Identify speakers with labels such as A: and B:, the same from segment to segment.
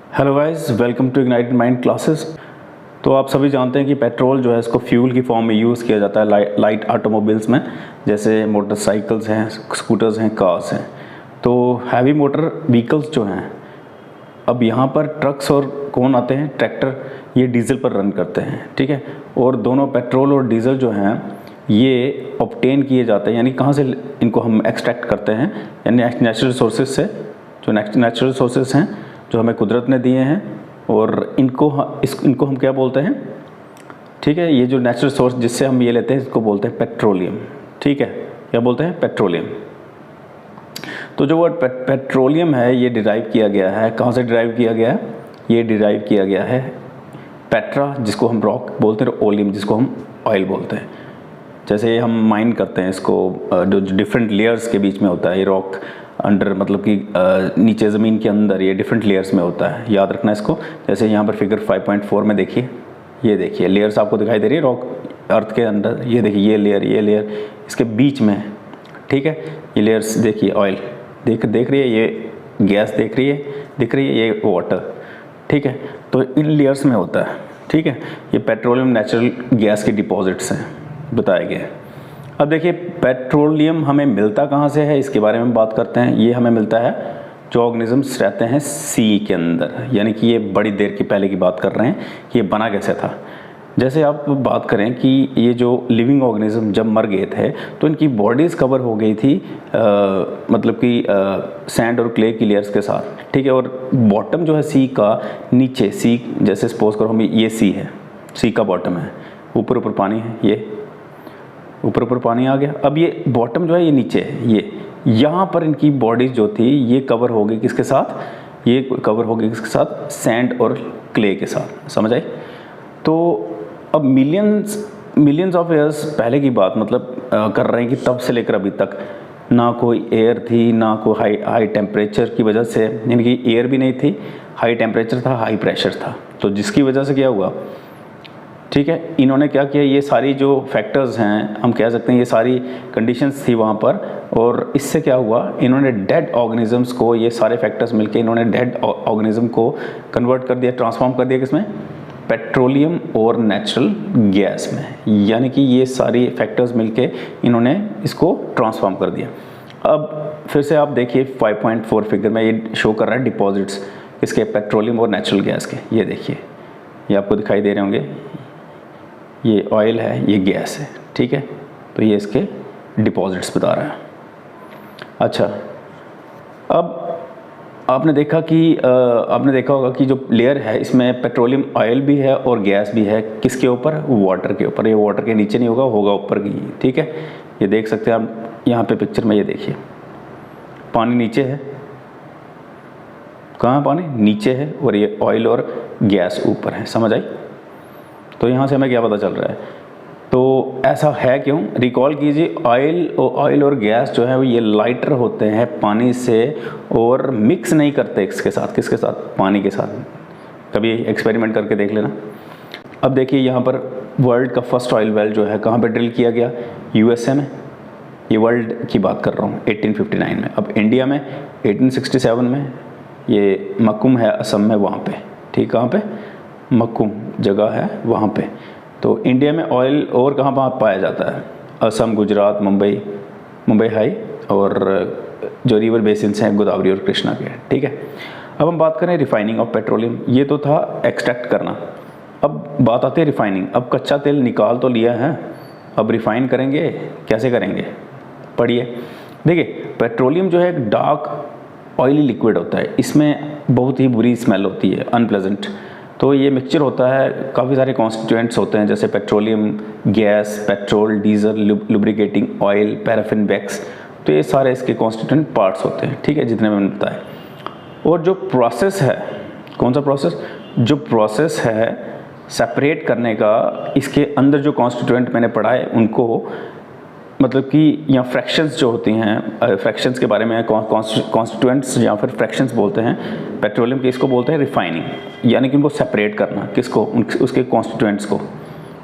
A: Hello guys, welcome to ignited mind classes. तो आप सभी जानते हैं कि पेट्रोल जो है इसको फ्यूल की फॉर्म में यूज़ किया जाता है लाइट ऑटोमोबाइल्स में, जैसे मोटरसाइकिल्स हैं, स्कूटर्स हैं, कार्स हैं। तो हैवी मोटर व्हीकल्स जो हैं, अब यहाँ पर ट्रक्स और कौन आते हैं, ट्रैक्टर, ये डीजल पर रन करते हैं, ठीक है। और दोनों पेट्रोल और डीजल जो हैं ये ऑब्टेन किए जाते हैं, यानी कहाँ से इनको हम एक्सट्रैक्ट करते हैं, यानी नेचुरल सोर्सेज से। जो नेचुरल सोर्सेज हैं जो हमें कुदरत ने दिए हैं, और इनको हम क्या बोलते हैं, ठीक है। ये जो नेचुरल सोर्स जिससे हम ये लेते हैं इसको बोलते हैं पेट्रोलियम, ठीक है। क्या बोलते हैं? पेट्रोलियम। तो जो वर्ड पेट्रोलियम है ये डिराइव किया गया है, कहाँ से डिराइव किया गया है? ये डिराइव किया गया है पेट्रा, जिसको हम रॉक बोलते हैं, और ओलियम जिसको हम ऑयल बोलते हैं। जैसे हम माइन करते हैं इसको, जो डिफरेंट लेयर्स के बीच में होता है ये रॉक, अंडर मतलब कि नीचे ज़मीन के अंदर ये डिफरेंट लेयर्स में होता है, याद रखना इसको। जैसे यहाँ पर फिगर 5.4 में देखिए, ये देखिए लेयर्स आपको दिखाई दे रही है रॉक अर्थ के अंदर। ये देखिए ये लेयर इसके बीच में, ठीक है। ये लेयर्स देखिए, ऑयल देख रही है, ये गैस दिख रही है, ये वाटर, ठीक है। तो इन लेयर्स में होता है, ठीक है। ये पेट्रोलियम नेचुरल गैस के डिपॉजिट्स हैं बताए गए। अब देखिए पेट्रोलियम हमें मिलता कहाँ से है, इसके बारे में बात करते हैं। ये हमें मिलता है जो ऑर्गेनिजम्स रहते हैं सी के अंदर, यानी कि ये बड़ी देर की पहले की बात कर रहे हैं कि ये बना कैसे था। जैसे आप बात करें कि ये जो लिविंग ऑर्गेनिज्म जब मर गए थे तो इनकी बॉडीज़ कवर हो गई थी मतलब कि सैंड और क्ले की लेयर्स के साथ, ठीक है। और बॉटम जो है सी का, नीचे सी, जैसे सपोज करो हम ये सी है, सी का बॉटम है, ऊपर पानी है, ये ऊपर पानी आ गया। अब ये बॉटम जो है ये नीचे है, ये यहाँ पर इनकी बॉडीज जो थी ये कवर हो गई किसके साथ? ये कवर हो गई किसके साथ? सैंड और क्ले के साथ, समझ आई। तो अब मिलियंस ऑफ ईयर्स पहले की बात मतलब कर रहे हैं कि तब से लेकर अभी तक ना कोई एयर थी, ना कोई हाई टेम्परेचर की वजह से, यानी कि एयर भी नहीं थी, हाई टेम्परेचर था, हाई प्रेशर था। तो जिसकी वजह से क्या हुआ, ठीक है, इन्होंने क्या किया, ये सारी जो फैक्टर्स हैं हम कह सकते हैं, ये सारी कंडीशंस थी वहाँ पर, और इससे क्या हुआ, इन्होंने डेड ऑर्गेनिजम्स को, ये सारे फैक्टर्स मिलके इन्होंने डेड ऑर्गेनिज्म को कन्वर्ट कर दिया, ट्रांसफॉर्म कर दिया किसमें? पेट्रोलियम और नेचुरल गैस में। यानी कि ये सारी फैक्टर्स मिलके इन्होंने इसको ट्रांसफॉर्म कर दिया। अब फिर से आप देखिए 5.4 फिगर में ये शो कर रहा है डिपॉजिट्स इसके, पेट्रोलियम और नेचुरल गैस के। ये देखिए, ये आपको दिखाई दे रहे होंगे, ये ऑयल है, ये गैस है, ठीक है। तो ये इसके डिपॉजिट्स बता रहा है। अच्छा, अब आपने देखा होगा कि जो लेयर है इसमें पेट्रोलियम ऑयल भी है और गैस भी है, किसके ऊपर? वाटर के ऊपर। ये वाटर के नीचे नहीं होगा ऊपर की, ठीक है। ये देख सकते हैं आप यहाँ पे पिक्चर में, ये देखिए पानी नीचे है, कहाँ पानी? नीचे है, और ये ऑयल और गैस ऊपर है, समझ आई। तो यहाँ से हमें क्या पता चल रहा है? तो ऐसा है क्यों? रिकॉल कीजिए, ऑयल और गैस जो है वो ये लाइटर होते हैं पानी से, और मिक्स नहीं करते इसके साथ, किसके साथ? पानी के साथ। कभी एक्सपेरिमेंट करके देख लेना। अब देखिए यहाँ पर वर्ल्ड का फर्स्ट ऑयल वेल जो है कहाँ पे ड्रिल किया गया? यूएसए में। ये वर्ल्ड की बात कर रहा हूँ, 1859 में। अब इंडिया में 1867 में, ये मक्कुम है असम में, वहाँ पे, ठीक, कहाँ पे? मक्कुम जगह है वहाँ पे। तो इंडिया में ऑयल और कहाँ पाया जाता है? असम, गुजरात, मुंबई हाई, और जो रिवर बेसिन्स हैं गोदावरी और कृष्णा के, ठीक है। अब हम बात करें रिफाइनिंग ऑफ पेट्रोलियम। ये तो था एक्सट्रैक्ट करना, अब बात आती है रिफाइनिंग। अब कच्चा तेल निकाल तो लिया है, अब रिफाइन करेंगे, कैसे करेंगे? पढ़िए। देखिए पेट्रोलियम जो है एक डार्क ऑयली लिक्विड होता है, इसमें बहुत ही बुरी स्मेल होती है, अनप्लेजेंट। तो ये मिक्सचर होता है, काफ़ी सारे कॉन्स्टिट्यूएंट्स होते हैं, जैसे petroleum, gas, petrol, diesel, lubricating oil, paraffin, wax. तो ये सारे इसके कॉन्स्टिट्यूएंट पार्ट्स होते हैं, ठीक है, जितने मैंने बताया। और जो प्रोसेस है, कौन सा प्रोसेस? जो प्रोसेस है सेपरेट करने का, इसके अंदर जो कॉन्स्टिट्यूएंट मैंने पढ़ा है उनको, मतलब कि यहाँ फ्रैक्शंस जो होती हैं, फ्रैक्शंस के बारे में कॉन्स्टिट्यूएंट्स या फिर फ्रैक्शंस बोलते हैं पेट्रोलियम के, इसको बोलते हैं रिफाइनिंग। यानी कि उनको सेपरेट करना, किसको? उसके कॉन्स्टिट्यूएंट्स को,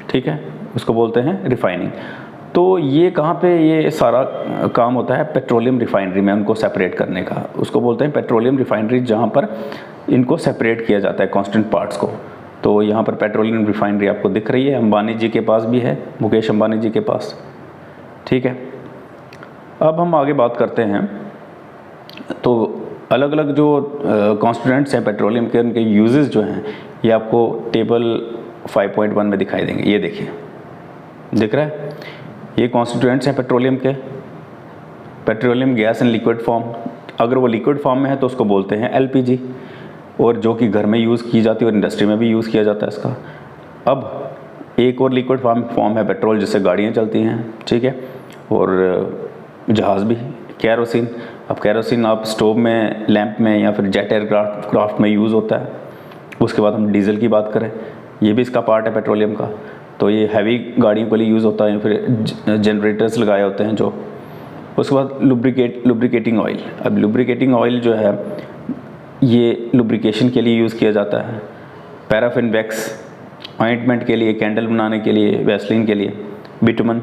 A: ठीक है, उसको बोलते हैं रिफाइनिंग। तो ये कहाँ पे ये सारा काम होता है? पेट्रोलियम रिफाइनरी में, उनको सेपरेट करने का, उसको बोलते हैं पेट्रोलियम रिफाइनरी, जहाँ पर इनको सेपरेट किया जाता है कांस्टेंट पार्ट्स को। तो यहाँ पर पेट्रोलियम रिफाइनरी आपको दिख रही है, अंबानी जी के पास भी है, मुकेश अंबानी जी के पास, ठीक है। अब हम आगे बात करते हैं, तो अलग अलग जो कॉन्स्टिट्यूएंट्स हैं पेट्रोलियम के, उनके यूजेस जो हैं ये आपको टेबल 5.1 में दिखाई देंगे। ये देखिए, दिख रहा है, ये कॉन्स्टिट्यूएंट्स हैं पेट्रोलियम के। Petroleum gas in liquid form, अगर वो लिक्विड फॉर्म में है तो उसको बोलते हैं एलपीजी, और जो कि घर में यूज़ की जाती है और इंडस्ट्री में भी यूज़ किया जाता है इसका। अब एक और लिक्विड फॉर्म है पेट्रोल, जिससे गाड़ियाँ चलती हैं, ठीक है, और जहाज़ भी, कैरोसिन। अब कैरोसिन आप स्टोव में, लैंप में या फिर जेट एयरक्राफ्ट में यूज़ होता है। उसके बाद हम डीजल की बात करें, ये भी इसका पार्ट है पेट्रोलियम का, तो ये हैवी गाड़ियों के लिए यूज़ होता है, या फिर जनरेटर्स लगाए होते हैं जो। उसके बाद लुब्रिकेटिंग ऑयल। अब लुब्रिकेटिंग ऑयल जो है ये लुब्रिकेशन के लिए यूज़ किया जाता है। पैराफिन वैक्स, ऑइंटमेंट के लिए, कैंडल बनाने के लिए, वैसलीन के लिए, बिटुमन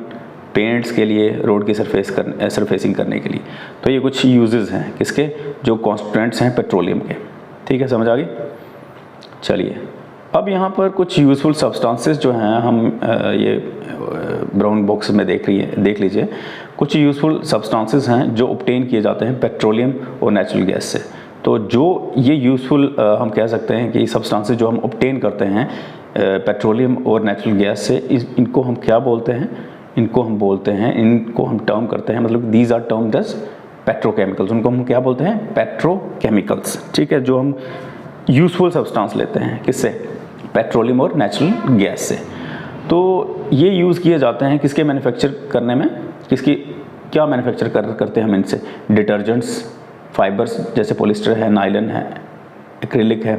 A: पेंट्स के लिए, रोड की सरफेसिंग करने के लिए। तो ये कुछ यूजेस हैं किसके, जो कॉन्स्टिट्यूएंट्स हैं पेट्रोलियम के, ठीक है, समझ आ गई। चलिए, अब यहाँ पर कुछ यूज़फुल सब्सटेंसेस जो हैं, हम ये ब्राउन बॉक्स में देख लीजिए। कुछ यूज़फुल सब्सटेंसेस हैं जो ऑब्टेन किए जाते हैं पेट्रोलियम और नेचुरल गैस से। तो जो ये यूज़फुल हम कह सकते हैं कि सब्सटेंसेस जो हम ऑब्टेन करते हैं पेट्रोलियम और नेचुरल गैस से, इनको हम क्या बोलते हैं, इनको हम टर्म करते हैं, मतलब these are termed as petrochemicals. उनको हम क्या बोलते हैं, पेट्रोकेमिकल्स, ठीक है, जो हम यूज़फुल सब्सटेंस लेते हैं किससे, पेट्रोलियम और नेचुरल गैस से। तो ये यूज़ किए जाते हैं किसके मैन्युफैक्चर करने में, किसकी क्या मैन्युफैक्चर करते हैं हम इनसे, डिटर्जेंट्स, फाइबर्स जैसे पॉलिस्टर है, नायलन है, एक्रिलिक है,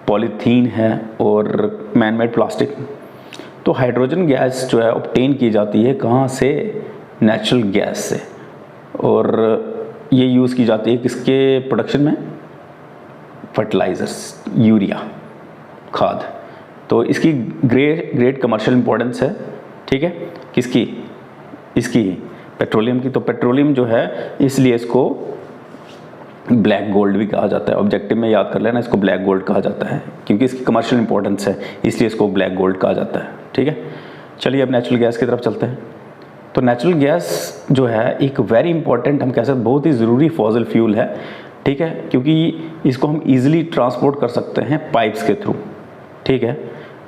A: पॉलीथीन है और मैन मेड प्लास्टिक। तो हाइड्रोजन गैस जो है ऑब्टेन की जाती है कहाँ से, नेचुरल गैस से, और ये यूज़ की जाती है किसके प्रोडक्शन में, फर्टिलाइज़र्स, यूरिया, खाद। तो इसकी ग्रेट कमर्शियल इंपॉर्टेंस है, ठीक है, किसकी, इसकी, पेट्रोलियम की। तो पेट्रोलियम जो है इसलिए इसको ब्लैक गोल्ड भी कहा जाता है। ऑब्जेक्टिव में याद कर लेना, इसको ब्लैक गोल्ड कहा जाता है क्योंकि इसकी कमर्शियल इंपॉर्टेंस है, इसलिए इसको ब्लैक गोल्ड कहा जाता है, ठीक है। चलिए अब नेचुरल गैस की तरफ चलते हैं। तो नेचुरल गैस जो है एक वेरी इंपॉर्टेंट, हम कह सकते हैं बहुत ही ज़रूरी फॉसिल फ्यूल है, ठीक है, क्योंकि इसको हम ईजिली ट्रांसपोर्ट कर सकते हैं पाइप्स के थ्रू, ठीक है।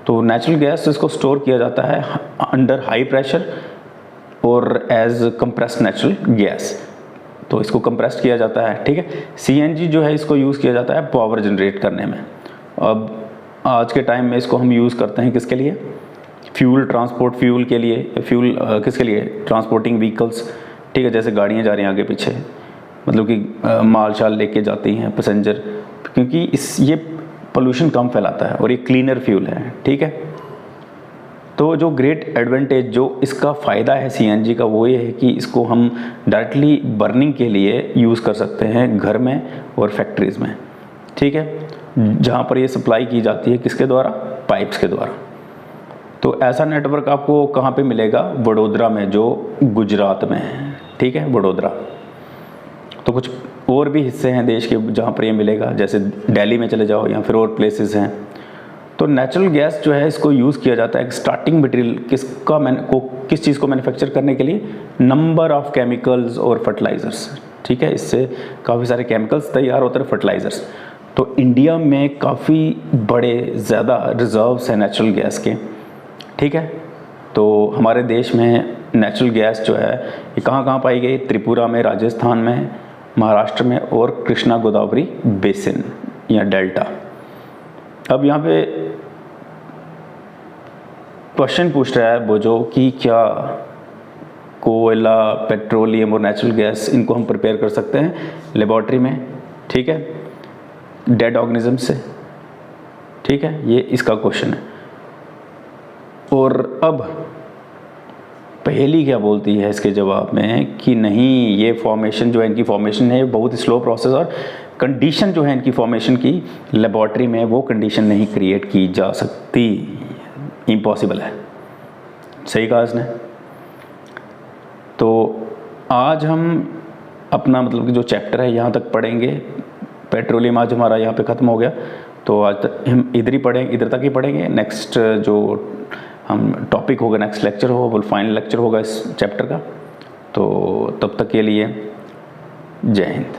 A: तो नेचुरल गैस इसको स्टोर किया जाता है अंडर हाई प्रेशर और एज कंप्रेस्ड नेचुरल गैस, तो इसको कंप्रेस्ड किया जाता है, ठीक है। सीएनजी जो है इसको यूज़ किया जाता है पावर जनरेट करने में। अब आज के टाइम में इसको हम यूज़ करते हैं किसके लिए, ट्रांसपोर्ट फ्यूल के लिए, किसके लिए, ट्रांसपोर्टिंग व्हीकल्स, ठीक है, जैसे गाड़ियाँ जा रही हैं आगे पीछे, मतलब कि माल शाल लेके जाती हैं पैसेंजर, क्योंकि ये पोल्यूशन कम फैलाता है और ये क्लीनर फ्यूल है, ठीक है। तो जो ग्रेट एडवांटेज, जो इसका फ़ायदा है सीएनजी का, वो ये है कि इसको हम डायरेक्टली बर्निंग के लिए यूज़ कर सकते हैं घर में और फैक्ट्रीज़ में, ठीक है, जहाँ पर ये सप्लाई की जाती है किसके द्वारा, पाइप्स के द्वारा। तो ऐसा नेटवर्क आपको कहाँ पे मिलेगा, वडोदरा में, जो गुजरात में है, ठीक है, वडोदरा। तो कुछ और भी हिस्से हैं देश के जहाँ पर ये मिलेगा, जैसे दिल्ली में चले जाओ या फिर और प्लेसेस हैं। तो नेचुरल गैस जो है इसको यूज़ किया जाता है स्टार्टिंग मटेरियल किस चीज़ को मैन्युफैक्चर करने के लिए, नंबर ऑफ केमिकल्स और फर्टिलाइज़र्स, ठीक है, इससे काफ़ी सारे केमिकल्स तैयार होते हैं, फर्टिलाइज़र्स। तो इंडिया में काफ़ी बड़े ज़्यादा रिजर्व्स हैं नेचुरल गैस के, ठीक है। तो हमारे देश में नेचुरल गैस जो है ये कहाँ पाई गई, त्रिपुरा में, राजस्थान में, महाराष्ट्र में और कृष्णा गोदावरी बेसिन या डेल्टा। अब यहाँ पे क्वेश्चन पूछ रहा है वो जो कि क्या कोयला, पेट्रोलियम और नेचुरल गैस इनको हम प्रिपेयर कर सकते हैं लेबॉर्ट्री में, ठीक है, डेड ऑर्गेनिज्म से, ठीक है, ये इसका क्वेश्चन है। और अब पहेली क्या बोलती है इसके जवाब में कि नहीं, ये फॉर्मेशन जो है, इनकी फॉर्मेशन है बहुत ही स्लो प्रोसेस, और कंडीशन जो है इनकी फॉर्मेशन की लेबॉर्ट्री में वो कंडीशन नहीं क्रिएट की जा सकती, इम्पॉसिबल है। सही कहा इसने। तो आज हम अपना मतलब कि जो चैप्टर है यहाँ तक पढ़ेंगे, पेट्रोलियम आज हमारा यहाँ पे ख़त्म हो गया। तो आज तक हम इधर तक ही पढ़ेंगे। नेक्स्ट जो हम टॉपिक होगा, नेक्स्ट लेक्चर होगा, वो फाइनल लेक्चर होगा इस चैप्टर का। तो तब तक के लिए जय हिंद।